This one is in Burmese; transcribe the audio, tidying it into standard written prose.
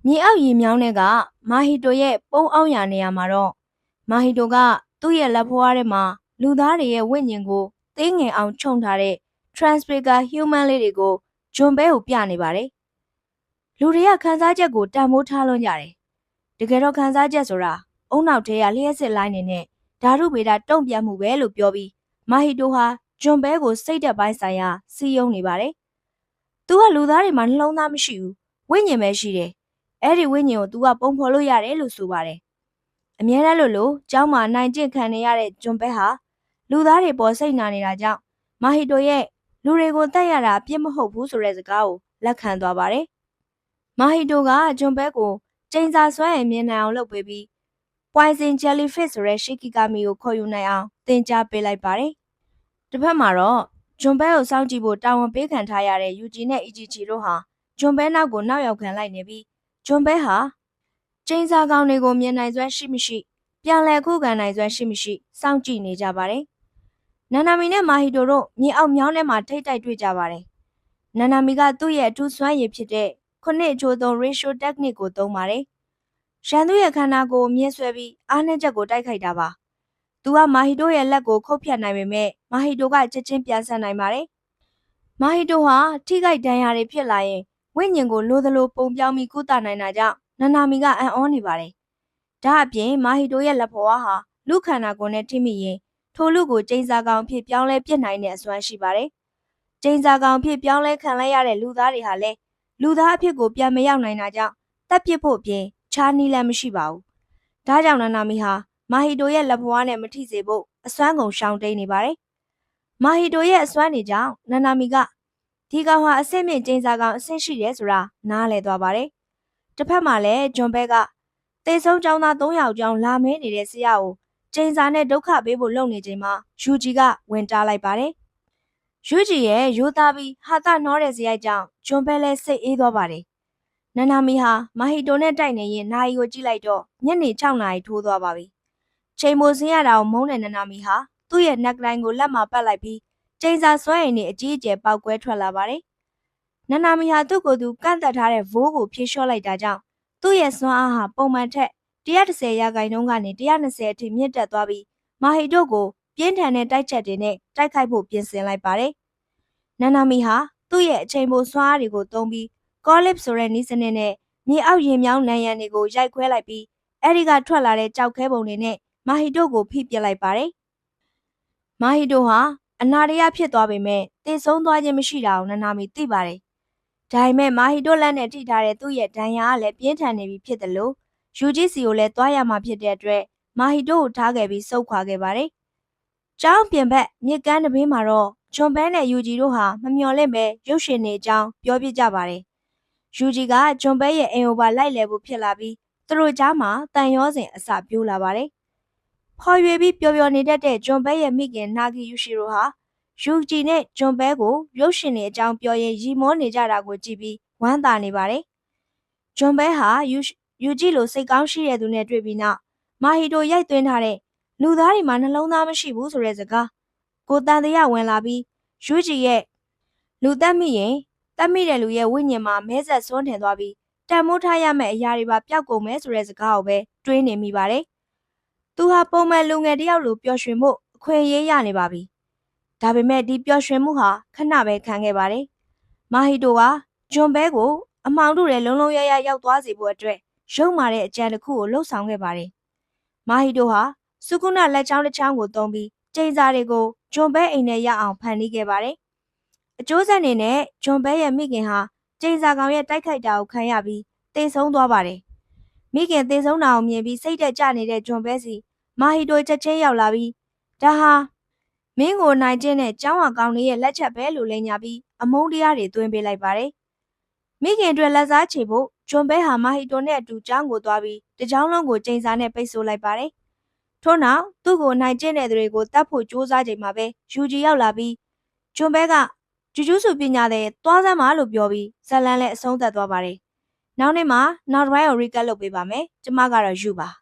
မြေအောက်ရေမြောင်းတဲ့ကမာဟီတိုရဲ့ပုံအောင်ရနေရမှာတော့မာဟီတိုကသူ့ရဲ့လက်ဖွားထဲမှာလူသားတွေရဲ့ဝိညာဉ်ကိုသိငယ်အောင်ခြုံထားတဲ့ Transpeaker Human လေးတွေကိုဂျွန်ဘဲကိုပြနေပါတယ်။လူတွေကခန်းစားချက်ကိုတန်ဖိုးထားလွန်းကြတယ်။တကယ်တော့ခန်းစားချက်ဆိုတာအုံနောက်ထဲကလျှက်စစ်လိုင်းနေတဲ့ဓာတုဗေဒတုံ့ပြန်မှုပဲလို့ပြောပြီးမာဟီတိုဟာဂျွန်ဘဲကိုစိတ်သက်ပိုင်းဆိုင်ရာစီးယုံနေပါတယ်။သူကလူသားတွေမှာနှလုံးသားမရှိဘူးဝိညာဉ်ပဲရှိတယ်။အဲ့ဒီဝိညာဉ်ကို तू ကပုံဖော်လို့ရတယ်လို့ဆိုပါတယ်။အမြဲတမ်းလို့ကျောင်းမှာနိုင်ကျင့်ခံနေရတဲ့ဂျွန်ဘဲဟာလူသားတွေပေါ်စိတ်နာနေတာကြောင့်မာဟီတိုရဲ့လူတွေကိုတတ်ရတာအပြစ်မဟုတ်ဘူးဆိုတဲ့စကားကိုလက်ခံသွားပါတယ်။မာဟီတိုကဂျွန်ဘဲကိုကျိန်စာဆွဲရင်မြင်နိုင်အောင်လုပ်ပေးပြီး Poison Jellyfish ဆိုတဲ့ရှီကီကာမီကိုခေါ်ယူနိုင်အောင်သင်ကြားပေးလိုက်ပါတယ်။တစ်ဖက်မှာတော့ဂျွန်ဘဲကိုစောင့်ကြည့်ဖို့တာဝန်ပေးခံထားရတဲ့ယူဂျီနဲ့အီဂျီချီတို့ဟာဂျွန်ဘဲနောက်ကိုနောက်ရောက်ခံလိုက်နေပြီးဂျွန်ဘဲဟာကျင်းစာကောင်တွေကိုမြင်နိုင်စွမ်းရှိမရှိပြန်လည်ခုခံနိုင်စွမ်းရှိမရှိစောင့်ကြည့်နေကြပါတယ်။နန္နာမီနဲ့မာဟီတိုတို့မြေအောက်မြောင်းထဲမှာထိတ်တိုက်တွေ့ကြပါတယ်။နန္နာမီကသူ့ရဲ့အထူးစွမ်းရည်ဖြစ်တဲ့ခုနှစ်အချိုးသုံး ratio technique ကိုသုံးပါတယ်။ရန်သူရဲ့ခန္ဓာကိုယ်မြင့်ဆွဲပြီးအားနည်းချက်ကိုတိုက်ခိုက်တာပါ။သူကမာဟီတိုရဲ့လက်ကိုခုတ်ဖြတ်နိုင်ပေမဲ့မာဟီတိုကချက်ချင်းပြန်ဆက်နိုင်ပါတယ်။မာဟီတိုဟာထိခိုက်ဒဏ်ရာတွေဖြစ်လာရင်ဝိညာဉ်ကိုလိုသလိုပုံပြောင်းပြီးကုသနိုင်တာကြောင့်နန္နာမီကအံ့ဩနေပါတယ်။ဒါအပြင်မာဟီတိုရဲ့လက်ဖွားဟာလူခန္ဓာကိုယ်နဲ့ထိမိရင်ထိုလူကိုကျိန်စာကောင်အဖြစ်ပြောင်းလဲပြစ်နိုင်တဲ့အစွမ်းရှိပါတယ်။ကျိန်စာကောင်အဖြစ်ပြောင်းလဲခံလိုက်ရတဲ့လူသားတွေဟာလည်းလူသားအဖြစ်ကိုပြန်မရောက်နိုင်တာကြောင့်တပ်ပစ်ဖို့ပြင်ခြားနည်းလမ်းမရှိပါဘူး။ဒါကြောင့်နန္နာမီဟာမာဟီတိုရဲ့လက်ဖွားနဲ့မထိစေဖို့အစွမ်းကုန်ရှောင်တိန်နေပါတယ်။မာဟီတိုရဲ့အစွမ်းတွေကြောင့်နန္နာမီကဒီကောင်ဟာအဆင့်မြင့်ကျိန်စာကောင်အဆင့်ရှိတယ်ဆိုတာနားလည်သွားပါတယ်။တစ်ဖက်မှာလည်းဂျွန်ဘဲကတေဆုံးကျောင်းသား3ယောက်ကျောင်းလာမဲနေတဲ့ဆရာကိုကျိန်စာနဲ့ဒုက္ခပေးဖို့လုပ်နေချိန်မှာယူဂျီကဝင်တားလိုက်ပါတယ်။ယူဂျီရဲ့ရိုးသားပြီးဟာသနှောတဲ့စရိုက်ကြောင့်ဂျွန်ဘဲလည်းစိတ်အေးသွားပါတယ်။နန္နာမီဟာမာဟီတိုနဲ့တိုက်နေရင်နာရီကိုကြည့်လိုက်တော့ညနေ6နာရီထိုးသွားပါပြီ။ချိန်မိုစင်းရတာကိုမုန်းတဲ့နန္နာမီဟာသူ့ရဲ့နက်တိုင်းကိုလက်မှာပတ်လိုက်ပြီးကျိန်စာဆွဲရင်နေအကြီးအကျယ်ပေါက်ကွဲထွက်လာပါတယ်။နန္နာမီဟာသူ့ကိုယ်သူကန့်သက်ထားတဲ့ဗိုးကိုဖြေလျှော့လိုက်တာကြောင့်သူ့ရဲ့စွမ်းအားဟာပုံမှန်ထက်110ရာခိုင်နှုန်းကနေ120အထိမြင့်တက်သွားပြီးမာဟီတိုကိုပြင်းထန်တဲ့တိုက်ချက်တွေနဲ့တိုက်ခိုက်ဖို့ပြင်ဆင်လိုက်ပါတယ်။နန္နာမီဟာသူ့ရဲ့အချိန်ပိုစွမ်းအားတွေကိုသုံးပြီးကောလစ်ဆိုတဲ့နည်းစနစ်နဲ့မြေအောက်ရေမြောင်းနံရံတွေကိုရိုက်ခွဲလိုက်ပြီးအဲဒီကထွက်လာတဲ့ကြောက်ခဲပုံတွေနဲ့မာဟီတိုကိုဖိပစ်လိုက်ပါတယ်။မာဟီတိုဟာအနာရရဖြစ်သွားပေမဲ့တေဆုံးသွားခြင်းမရှိတာကိုနန္နာမီသိပါတယ်။ဒါပေမဲ့မာဟီတိုလက်နဲ့ထိထားတဲ့သူ့ရဲ့ဒဏ်ရာကလည်းပြင်းထန်နေပြီဖြစ်တယ်လို့ယူဂျီစီကိုလည်းသွားရမှာဖြစ်တဲ့အတွက်မာဟီတိုကိုထားခဲ့ပြီးစုတ်ခွာခဲ့ပါတယ်။ကျောင်းပြင်ဘက်မြစ်ကမ်းတစ်ဘေးမှာတော့ဂျွန်ဘဲနဲ့ယူဂျီတို့ဟာမမျှော်လင့်ပဲရုပ်ရှင်နေအကြောင်းပြောပြကြပါတယ်။ယူဂျီကဂျွန်ဘဲရဲ့အိမ်အိုပါလိုက်လဲဖို့ဖြစ်လာပြီးသူတို့ကြားမှာတန်ရောစဉ်အစပြိုးလာပါတယ်။ဖော်ရွေပြီးပျော်ပျော်နေတတ်တဲ့ဂျွန်ဘဲရဲ့မိခင်နာဂီယူရှီရိုဟာယူဂျီနဲ့ဂျွန်ဘဲကိုရုပ်ရှင်နေအကြောင်းပြောရင်ရီမောနေကြတာကိုကြည့်ပြီးဝမ်းသာနေပါတယ်။ဂျွန်ဘဲဟာယူဂျီလိုစိတ်ကောင်းရှိတဲ့သူနဲ့တွေ့ပြီးနောက်မာဟီတိုရိုက်သွင်းထားတဲ့လူသားတွေမှာနှလုံးသားမရှိဘူးဆိုတဲ့စကားကိုတန်တရားဝင်လာပြီးယူဂျီရဲ့လူတက်မိရင်တက်မိတဲ့လူရဲ့ဝိညာဉ်မှာမဲဆက်စွန်းထင်သွားပြီးတန်မိုးထားရမယ့်အရာတွေပါပျောက်ကုန်မယ်ဆိုတဲ့စကားကိုပဲတွေးနေမိပါတယ်။သူဟာပုံမှန်လူငယ်တယောက်လိုပျော်ရွှင်ဖို့အခွင့်အရေးရနေပါပြီ။ဒါပေမဲ့ဒီပျော်ရွှင်မှုဟာခဏပဲခံခဲ့ပါတယ်။မာဟီတိုကဂျွန်ဘဲကိုအမှောင်တို့တဲ့လုံးလုံးရရရောက်သွားစေဖို့အတွက်ရုပ်မာတဲ့အကြံတစ်ခုကိုလှုပ်ဆောင်ခဲ့ပါတယ်။မာဟီတိုဟာစုကုနာလက်ချောင်းတစ်ချောင်းကိုသုံးပြီးကျိန်စာတွေကိုဂျွန်ဘဲအိမ်ထဲရအောင်ဖန်တီးခဲ့ပါတယ်။အကျိုးဆက်အနေနဲ့ဂျွန်ဘဲရဲ့မိခင်ဟာကျိန်စာကောင်ရဲ့တိုက်ခိုက်တာကိုခံရပြီးတေဆုံးသွားပါတယ်။မိခင်တေဆုံးတာကိုမြင်ပြီးစိတ်တက်ကြနေတဲ့ဂျွန်ဘဲစီမာဟီတိုချက်ချင်းရောက်လာပြီးဒါဟာမင်းကိုနိုင်ကျင့်တဲ့ကျောင်းဝါကောင်လေးရဲ့လက်ချက်ပဲလို့လိန်ညာပြီးအမုန်းတရားတွေသွင်းပေးလိုက်ပါတယ်။မိခင်အတွက်လက်စားချေဖို့ဂျွန်ဘဲဟာမာဟီတိုနဲ့အတူကျောင်းကိုသွားပြီးတကြောင်းလုံးကိုကျိန်စာနဲ့ပိတ်ဆို့လိုက်ပါတယ်။ထို့နောက်သူ့ကိုနိုင်ကျင့်တဲ့သူတွေကိုတတ်ဖို့ကြိုးစားချိန်မှာပဲယူဂျီရောက်လာပြီးဂျွန်ဘဲကဂျူဂျူးစုပညာတဲ့သွားစမ်းပါလို့ပြောပြီးဇလန်လည်းအဆုံးသတ်သွားပါတယ်။နောက်နေ့မှာနောက်တစ်ပိုင်းကိုရီကပ်လုပ်ပေးပါမယ်။ကျမကတော့ယူပါ